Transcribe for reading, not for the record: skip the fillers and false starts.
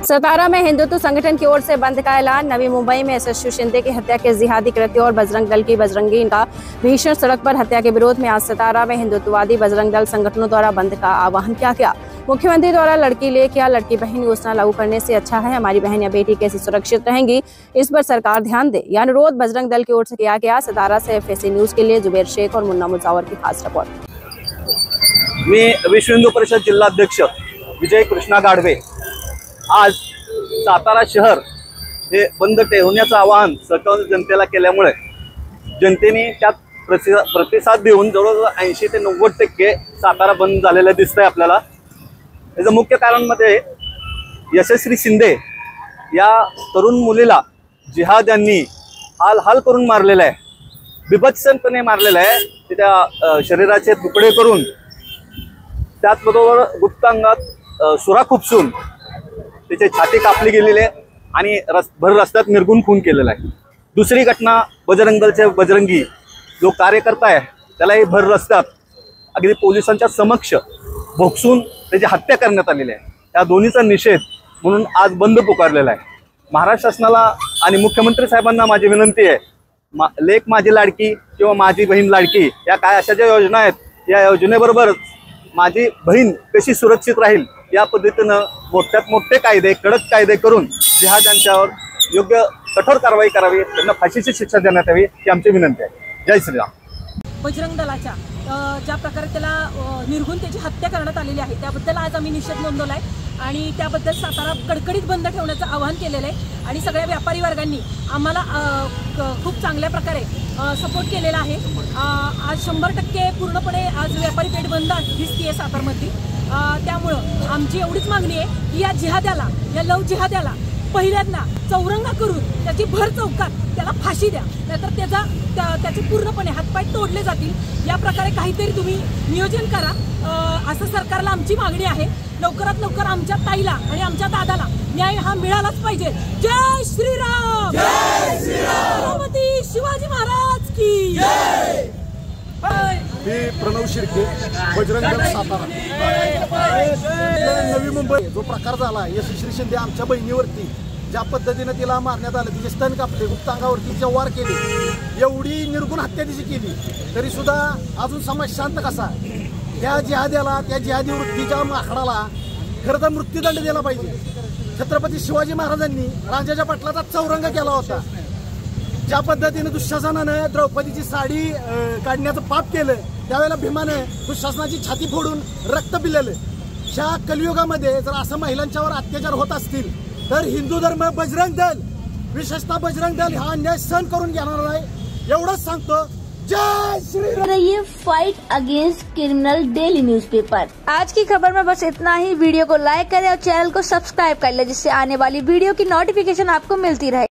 सतारा में हिंदुत्व संगठन की ओर से बंद का ऐलान। नवी मुंबई में यशस्वी शिंदे की हत्या के जिहादी कृत्य और बजरंग दल की बजरंगी का भीषण सड़क पर हत्या के विरोध में आज सतारा में हिंदुत्ववादी बजरंग दल संगठनों द्वारा बंद का आह्वान किया गया। मुख्यमंत्री द्वारा लड़की लेके या लड़की बहन योजना लागू करने से अच्छा है हमारी बहन या बेटी कैसे सुरक्षित रहेंगी, इस पर सरकार ध्यान दे, यह अनुरोध बजरंग दल की ओर से किया गया। सतारा से FAC न्यूज के लिए जुबेर शेख और मुन्ना मुजावर की खास रिपोर्ट। मी विश्व हिंदू परिषद जिल्हाध्यक्ष विजय कृष्णा गाढवे आज सातारा शहर हे बंद ठेवण्याचं आवाहन सकल जनतेला केल्यामुळे जनतेने त्यात प्रतिसाद देऊन जवळजवळ 80 ते 90% सातारा बंद झालेला दिसतंय आपल्याला। याचं मुख्य कारण मध्ये यशस्वी शिंदे या तरुण मुलीला जिहाद्यांनी हाल करून मारलेला आहे, बिभत्सपणे मारलेला आहे। त्या शरीराचे तुकडे करून त्याचबरोबर गुप्तांगात सुरा खुपसून त्याची छाती कापली गेलेली आहे आणि भर रस्त्यात निर्गुण खून केलेला आहे। दुसरी घटना बजरंग दलचे बजरंगी जो कार्यकर्ता आहे त्यालाही भर रस्त्यात अगदी पोलिसांच्या समक्ष भोगसून त्याची हत्या करण्यात आलेली आहे। या दोन्हीचा निषेध म्हणून आज बंद पुकारलेला आहे। महाराष्ट्र शासनाला आणि मुख्यमंत्री साहेबांना माझी विनंती आहे, लेक माझी लाडकी किंवा माझी बहीण लाडकी या काय अशा ज्या योजना आहेत, या योजनेबरोबर माझी बहीण कशी सुरक्षित राहील या पद्धतीनं मोठ्यात मोठे कायदे, कडक कायदे करून जिहाद्यांच्यावर योग्य कठोर कारवाई करावी, त्यांना फाशीची शिक्षा देण्यात यावी ही आमची विनंती आहे। जय श्रीराम। बजरंग दलाच्या ज्या प्रकारे त्याला निर्घुण त्याची हत्या करण्यात आलेली आहे त्याबद्दल आज आम्ही निषेध नोंदवलाय आणि त्याबद्दल सातारा कडकडीत बंद ठेवण्याचं आवाहन केलेलं आहे आणि सगळ्या व्यापारी वर्गांनी आम्हाला खूप चांगल्या प्रकारे सपोर्ट केलेला आहे। आज 100% पूर्णपणे आज व्यापारी पेठ बंद दिसतीये सातारमध्ये। त्यामुळं आमची एवढीच मागणी आहे की या जिहाद्याला, या लव जिहाद्याला पहिल्यांदा चौरंगा करून त्याची भर चौकात त्याला फाशी द्या, नाहीतर त्याचे पूर्णपणे हातपाय तोडले जातील। या प्रकारे काहीतरी तुम्ही नियोजन करा, असं सरकारला आमची मागणी आहे। लवकरात लवकर आमच्या ताईला आणि आमच्या दादाला न्याय हा मिळालाच पाहिजे। जय श्रीराम, जय श्रीराम, छत्रपती शिवाजी महाराज की जय। मी प्रणव शिर्के, बजरंग दल सातारा। नवी मुंबई जो प्रकार झाला, यशस्वी शिंदे आमच्या बहिणीवरती ज्या पद्धतीने तिला मारण्यात आलं, तिचे स्तन कापले, गुप्तांगावरती वार केले, एवढी निर्गुण हत्या तिची केली, तरी सुद्धा अजून समाज शांत कसा? त्या जिहाद्याला, त्या जिहादी वृत्तीच्या माकडाला खरं तर मृत्यूदंड दिला पाहिजे। छत्रपती शिवाजी महाराजांनी राजाच्या पाटलाचा चौरंग केला होता। ज्या पद्धतीने दुःशासनानं द्रौपदीची साडी काढण्याचं पाप केलं, त्यावेळेला भीमानं दुःशासनाची छाती फोडून रक्त पिलेलं। ह्या कलियुगामध्ये जर असं महिलांच्यावर अत्याचार होत असतील तर हिंदू धर्म, बजरंग दल, विशेषतः बजरंग दल हा अन्याय सहन करून घेणार नाही, एवढंच सांगतो। जय श्री राम। ये fight against criminal daily newspaper. आज की खबर में बस इतना ही। वीडियो को लाइक करें और चैनल को सब्सक्राइब कर लें, जिससे आने वाली वीडियो की नोटिफिकेशन आपको मिलती रहे।